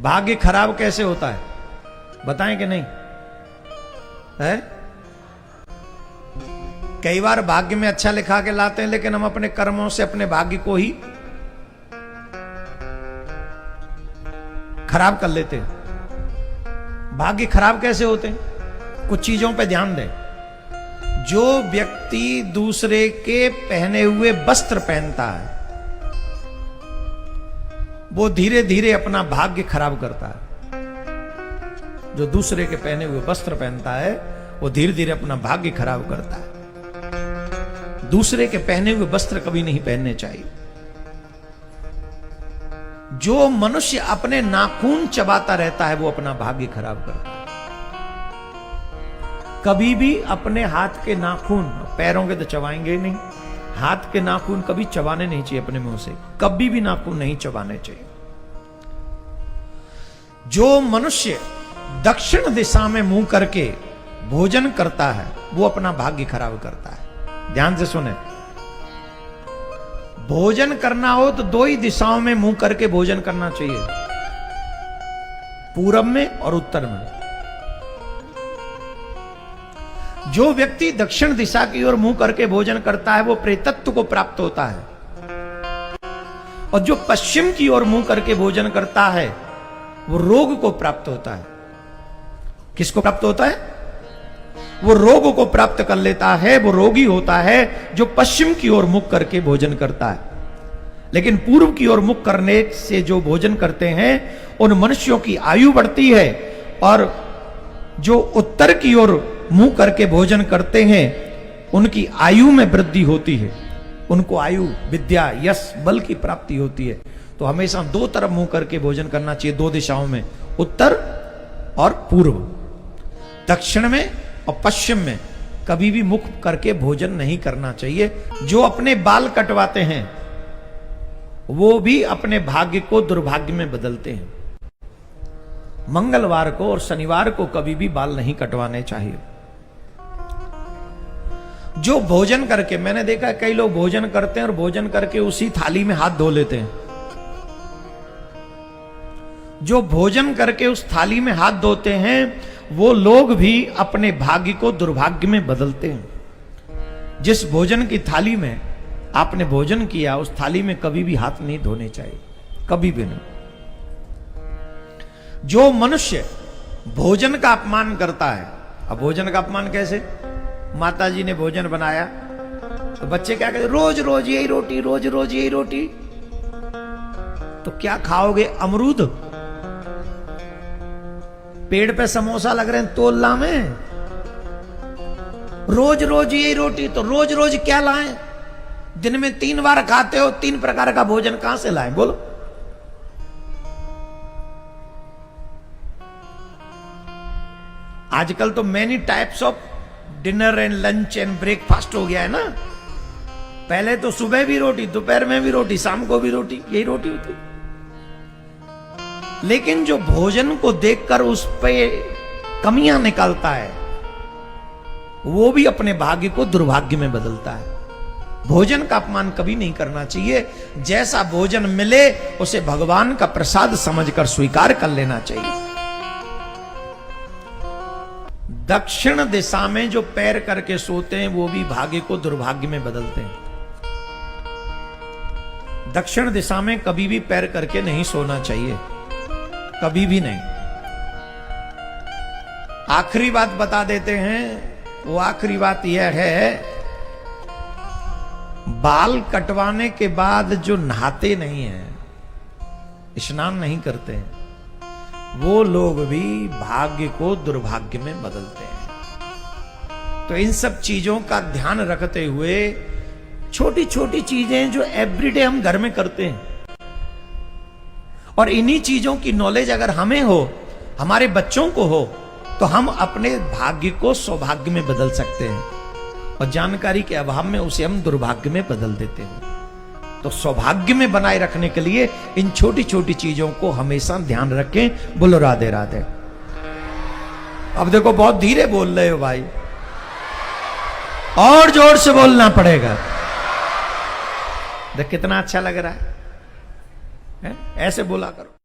भाग्य खराब कैसे होता है बताएं कि नहीं है? कई बार भाग्य में अच्छा लिखा के लाते हैं, लेकिन हम अपने कर्मों से अपने भाग्य को ही खराब कर लेते हैं। भाग्य खराब कैसे होते हैं? कुछ चीजों पे ध्यान दें। जो व्यक्ति दूसरे के पहने हुए वस्त्र पहनता है वो धीरे धीरे अपना भाग्य खराब करता है। जो दूसरे के पहने हुए वस्त्र पहनता है वो धीरे धीरे अपना भाग्य खराब करता है। दूसरे के पहने हुए वस्त्र कभी नहीं पहनने चाहिए। जो मनुष्य अपने नाखून चबाता रहता है वो अपना भाग्य खराब करता है। कभी भी अपने हाथ के नाखून, पैरों के तो चबाएंगे नहीं, हाथ के नाखून कभी चबाने नहीं चाहिए अपने मुंह से, कभी भी नाखून नहीं चबाने चाहिए। जो मनुष्य दक्षिण दिशा में मुंह करके भोजन करता है वो अपना भाग्य खराब करता है। ध्यान से सुने, भोजन करना हो तो दो ही दिशाओं में मुंह करके भोजन करना चाहिए, पूरब में और उत्तर में। जो व्यक्ति दक्षिण दिशा की ओर मुंह करके भोजन करता है वो प्रेतत्व को प्राप्त होता है, और जो पश्चिम की ओर मुंह करके भोजन करता है वो रोग को प्राप्त होता है। किसको प्राप्त होता है? वो रोग को प्राप्त कर लेता है, वो रोगी होता है जो पश्चिम की ओर मुख करके भोजन करता है। लेकिन पूर्व की ओर मुख करने से जो भोजन करते हैं उन मनुष्यों की आयु बढ़ती है, और जो उत्तर की ओर मुंह करके भोजन करते हैं उनकी आयु में वृद्धि होती है। उनको आयु, विद्या, यश, बल की प्राप्ति होती है। तो हमेशा दो तरफ मुंह करके भोजन करना चाहिए, दो दिशाओं में, उत्तर और पूर्व। दक्षिण में और पश्चिम में कभी भी मुख करके भोजन नहीं करना चाहिए। जो अपने बाल कटवाते हैं वो भी अपने भाग्य को दुर्भाग्य में बदलते हैं। मंगलवार को और शनिवार को कभी भी बाल नहीं कटवाने चाहिए। जो भोजन करके, मैंने देखा कई लोग भोजन करते हैं और भोजन करके उसी थाली में हाथ धो लेते हैं। जो भोजन करके उस थाली में हाथ धोते हैं वो लोग भी अपने भाग्य को दुर्भाग्य में बदलते हैं। जिस भोजन की थाली में आपने भोजन किया उस थाली में कभी भी हाथ नहीं धोने चाहिए, कभी भी नहीं। जो मनुष्य भोजन का अपमान करता है, अब भोजन का अपमान कैसे? माता जी ने भोजन बनाया तो बच्चे क्या कहते? रोज रोज यही रोटी, रोज रोज यही रोटी। तो क्या खाओगे? अमरूद? पेड़ पे समोसा लग रहे हैं तोला में? रोज रोज यही रोटी, तो रोज रोज क्या लाएं? दिन में 3 बार खाते हो, 3 प्रकार का भोजन कहां से लाएं? बोलो। आजकल तो many types of dinner and lunch and breakfast हो गया है ना। पहले तो सुबह भी रोटी, दोपहर में भी रोटी, शाम को भी रोटी, यही रोटी होती। लेकिन जो भोजन को देखकर उस पे कमियां निकालता है वो भी अपने भाग्य को दुर्भाग्य में बदलता है। भोजन का अपमान कभी नहीं करना चाहिए। जैसा भोजन मिले उसे भगवान का प्रसाद समझकर स्वीकार कर लेना चाहिए। दक्षिण दिशा में जो पैर करके सोते हैं वो भी भाग्य को दुर्भाग्य में बदलते हैं। दक्षिण दिशा में कभी भी पैर करके नहीं सोना चाहिए, कभी भी नहीं। आखिरी बात बता देते हैं, वो आखिरी बात यह है, बाल कटवाने के बाद जो नहाते नहीं हैं, स्नान नहीं करते हैं, वो लोग भी भाग्य को दुर्भाग्य में बदलते हैं। तो इन सब चीजों का ध्यान रखते हुए छोटी छोटी चीजें जो एवरीडे हम घर में करते हैं, और इन्हीं चीजों की नॉलेज अगर हमें हो, हमारे बच्चों को हो, तो हम अपने भाग्य को सौभाग्य में बदल सकते हैं, और जानकारी के अभाव में उसे हम दुर्भाग्य में बदल देते हैं। तो सौभाग्य में बनाए रखने के लिए इन छोटी छोटी चीजों को हमेशा ध्यान रखें। बोलो राधे राधे। अब देखो बहुत धीरे बोल रहे हो भाई, और जोर से बोलना पड़ेगा। देख कितना अच्छा लग रहा है? ऐसे बोला करो।